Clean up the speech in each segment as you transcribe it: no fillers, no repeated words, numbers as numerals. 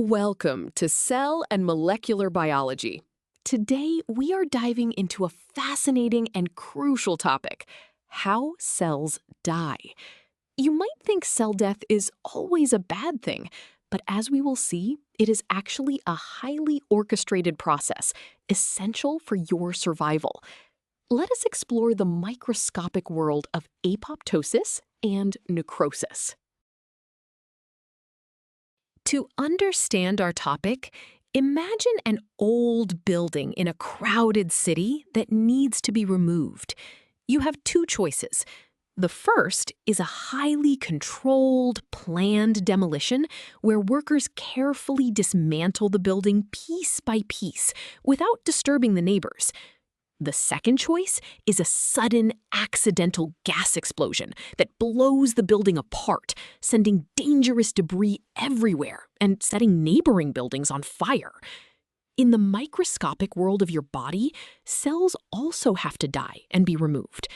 Welcome to Cell and Molecular Biology. Today, we are diving into a fascinating and crucial topic: how cells die. You might think cell death is always a bad thing, but as we will see, it is actually a highly orchestrated process, essential for your survival. Let us explore the microscopic world of apoptosis and necrosis. To understand our topic, imagine an old building in a crowded city that needs to be removed. You have two choices. The first is a highly controlled, planned demolition where workers carefully dismantle the building piece by piece without disturbing the neighbors. The second choice is a sudden accidental gas explosion that blows the building apart, sending dangerous debris everywhere and setting neighboring buildings on fire. In the microscopic world of your body, cells also have to die and be removed.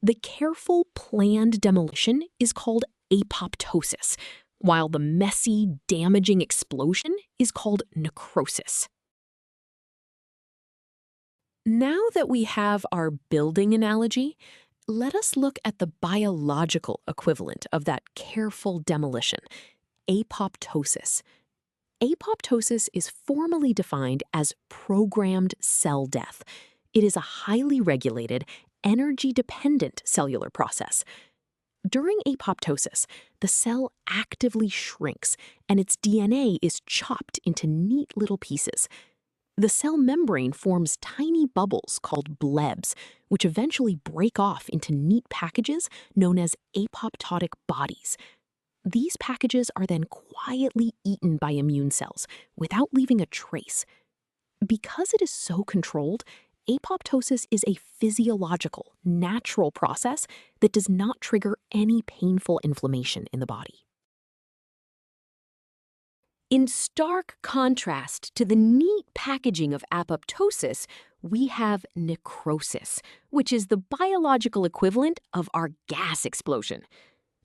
The careful, planned demolition is called apoptosis, while the messy, damaging explosion is called necrosis. Now that we have our building analogy, let us look at the biological equivalent of that careful demolition: apoptosis. Apoptosis is formally defined as programmed cell death. It is a highly regulated, energy-dependent cellular process. During apoptosis, the cell actively shrinks and its DNA is chopped into neat little pieces. The cell membrane forms tiny bubbles called blebs, which eventually break off into neat packages known as apoptotic bodies. These packages are then quietly eaten by immune cells without leaving a trace. Because it is so controlled, apoptosis is a physiological, natural process that does not trigger any painful inflammation in the body. In stark contrast to the neat packaging of apoptosis, we have necrosis, which is the biological equivalent of our gas explosion.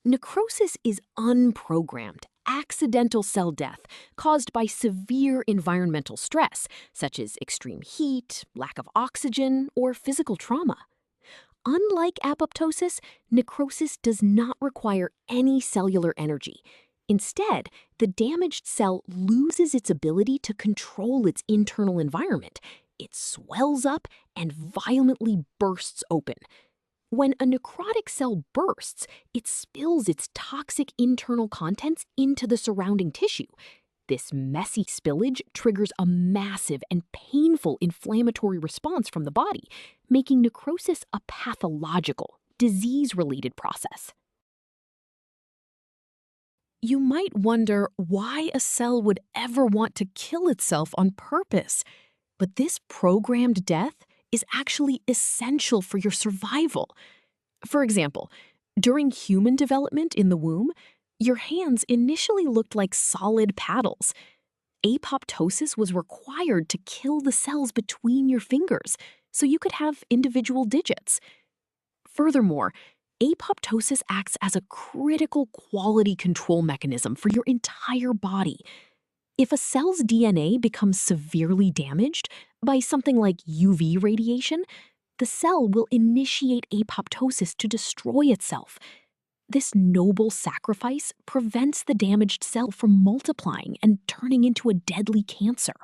Necrosis is unprogrammed, accidental cell death caused by severe environmental stress, such as extreme heat, lack of oxygen, or physical trauma. Unlike apoptosis, necrosis does not require any cellular energy. Instead, the damaged cell loses its ability to control its internal environment. It swells up and violently bursts open. When a necrotic cell bursts, it spills its toxic internal contents into the surrounding tissue. This messy spillage triggers a massive and painful inflammatory response from the body, making necrosis a pathological, disease-related process. You might wonder why a cell would ever want to kill itself on purpose. But this programmed death is actually essential for your survival. For example, during human development in the womb, your hands initially looked like solid paddles. Apoptosis was required to kill the cells between your fingers so you could have individual digits. Furthermore, apoptosis acts as a critical quality control mechanism for your entire body. If a cell's DNA becomes severely damaged by something like UV radiation, the cell will initiate apoptosis to destroy itself. This noble sacrifice prevents the damaged cell from multiplying and turning into a deadly cancer.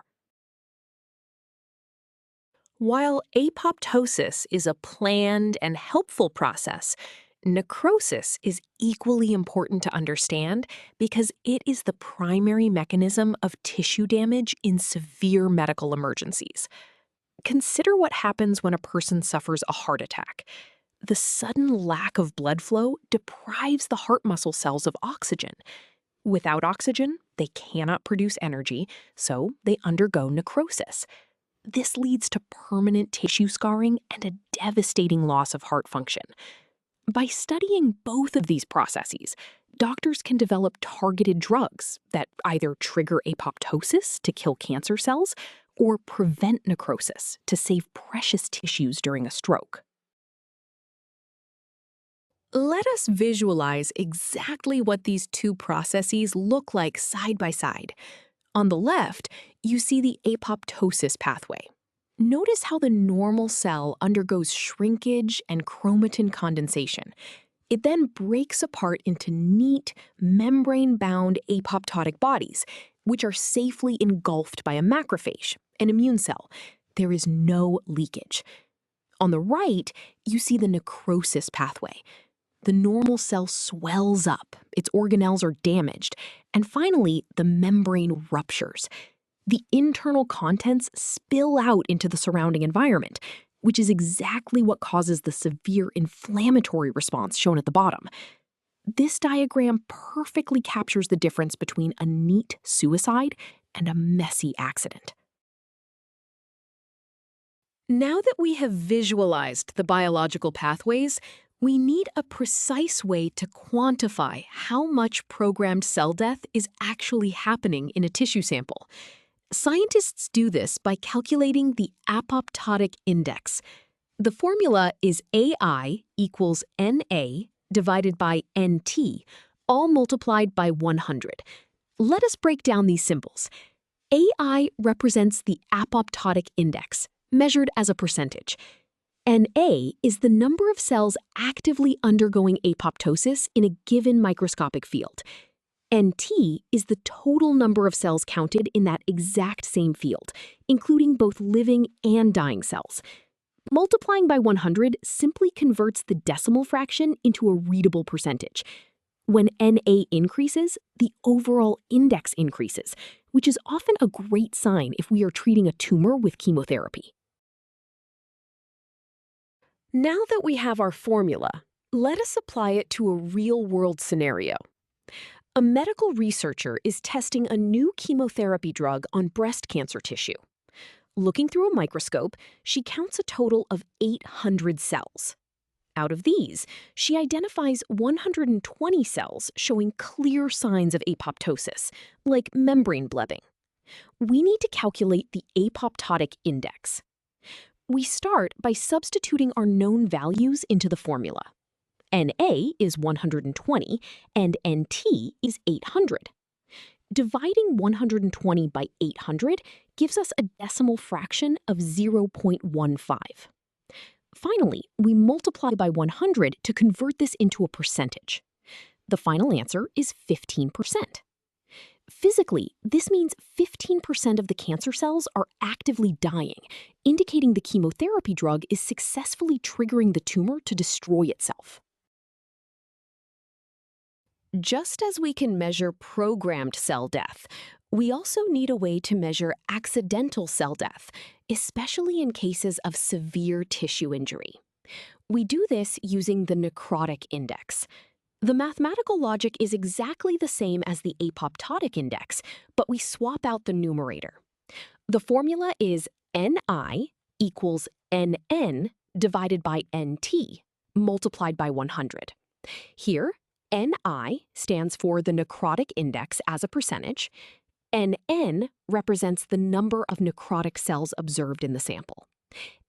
While apoptosis is a planned and helpful process, necrosis is equally important to understand because it is the primary mechanism of tissue damage in severe medical emergencies. Consider what happens when a person suffers a heart attack. The sudden lack of blood flow deprives the heart muscle cells of oxygen. Without oxygen, they cannot produce energy, so they undergo necrosis. This leads to permanent tissue scarring and a devastating loss of heart function. By studying both of these processes, doctors can develop targeted drugs that either trigger apoptosis to kill cancer cells or prevent necrosis to save precious tissues during a stroke. Let us visualize exactly what these two processes look like side by side. On the left, you see the apoptosis pathway. Notice how the normal cell undergoes shrinkage and chromatin condensation. It then breaks apart into neat, membrane-bound apoptotic bodies, which are safely engulfed by a macrophage, an immune cell. There is no leakage. On the right, you see the necrosis pathway. The normal cell swells up, its organelles are damaged, and finally, the membrane ruptures. The internal contents spill out into the surrounding environment, which is exactly what causes the severe inflammatory response shown at the bottom. This diagram perfectly captures the difference between a neat suicide and a messy accident. Now that we have visualized the biological pathways, we need a precise way to quantify how much programmed cell death is actually happening in a tissue sample. Scientists do this by calculating the apoptotic index. The formula is AI equals NA divided by NT, all multiplied by 100. Let us break down these symbols. AI represents the apoptotic index, measured as a percentage. NA is the number of cells actively undergoing apoptosis in a given microscopic field. NT is the total number of cells counted in that exact same field, including both living and dying cells. Multiplying by 100 simply converts the decimal fraction into a readable percentage. When NA increases, the overall index increases, which is often a great sign if we are treating a tumor with chemotherapy. Now that we have our formula, let us apply it to a real-world scenario. A medical researcher is testing a new chemotherapy drug on breast cancer tissue. Looking through a microscope, she counts a total of 800 cells. Out of these, she identifies 120 cells showing clear signs of apoptosis, like membrane blebbing. We need to calculate the apoptotic index. We start by substituting our known values into the formula. NA is 120 and NT is 800. Dividing 120 by 800 gives us a decimal fraction of 0.15. Finally, we multiply by 100 to convert this into a percentage. The final answer is 15%. Physically, this means 15% of the cancer cells are actively dying, indicating the chemotherapy drug is successfully triggering the tumor to destroy itself. Just as we can measure programmed cell death, we also need a way to measure accidental cell death, especially in cases of severe tissue injury. We do this using the necrotic index. The mathematical logic is exactly the same as the apoptotic index, but we swap out the numerator. The formula is Ni equals Nn divided by Nt, multiplied by 100. Here, Ni stands for the necrotic index as a percentage. Nn represents the number of necrotic cells observed in the sample.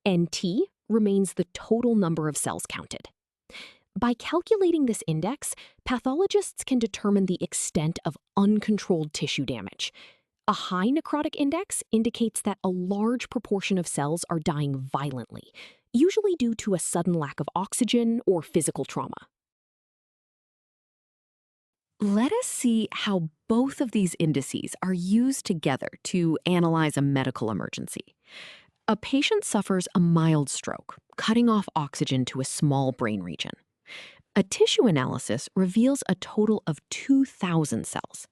Nt remains the total number of cells counted. By calculating this index, pathologists can determine the extent of uncontrolled tissue damage. A high necrotic index indicates that a large proportion of cells are dying violently, usually due to a sudden lack of oxygen or physical trauma. Let us see how both of these indices are used together to analyze a medical emergency. A patient suffers a mild stroke, cutting off oxygen to a small brain region. A tissue analysis reveals a total of 2,000 cells.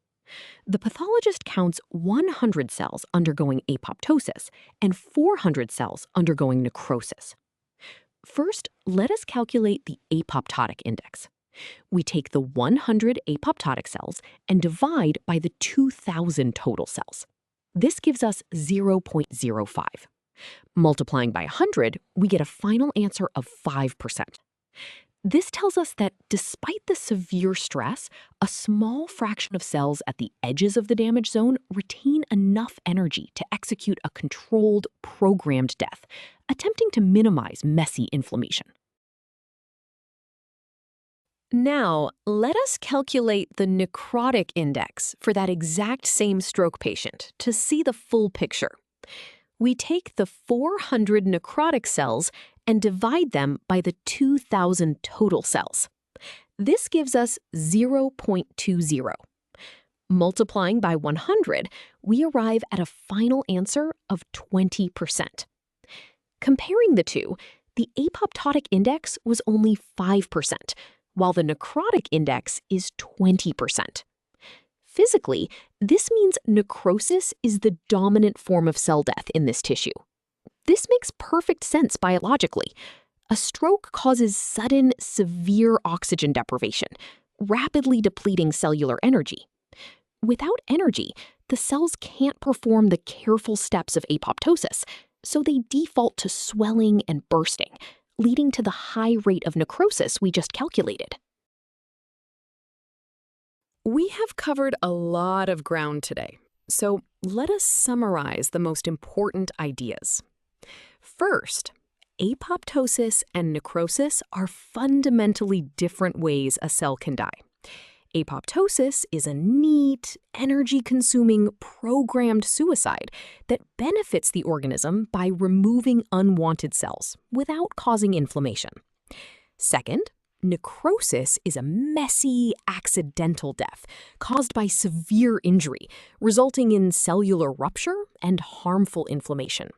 The pathologist counts 100 cells undergoing apoptosis and 400 cells undergoing necrosis. First, let us calculate the apoptotic index. We take the 100 apoptotic cells and divide by the 2,000 total cells. This gives us 0.05. Multiplying by 100, we get a final answer of 5%. This tells us that despite the severe stress, a small fraction of cells at the edges of the damage zone retain enough energy to execute a controlled, programmed death, attempting to minimize messy inflammation. Now, let us calculate the necrotic index for that exact same stroke patient to see the full picture. We take the 400 necrotic cells and divide them by the 2,000 total cells. This gives us 0.20. Multiplying by 100, we arrive at a final answer of 20%. Comparing the two, the apoptotic index was only 5%, while the necrotic index is 20%. Physically, this means necrosis is the dominant form of cell death in this tissue. This makes perfect sense biologically. A stroke causes sudden, severe oxygen deprivation, rapidly depleting cellular energy. Without energy, the cells can't perform the careful steps of apoptosis, so they default to swelling and bursting, leading to the high rate of necrosis we just calculated. We have covered a lot of ground today, so let us summarize the most important ideas. First, apoptosis and necrosis are fundamentally different ways a cell can die. Apoptosis is a neat, energy-consuming, programmed suicide that benefits the organism by removing unwanted cells without causing inflammation. Second, necrosis is a messy, accidental death caused by severe injury, resulting in cellular rupture and harmful inflammation.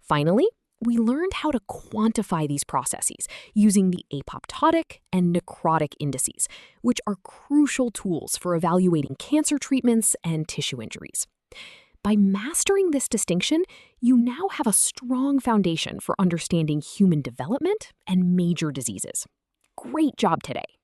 Finally, we learned how to quantify these processes using the apoptotic and necrotic indices, which are crucial tools for evaluating cancer treatments and tissue injuries. By mastering this distinction, you now have a strong foundation for understanding human development and major diseases. Great job today!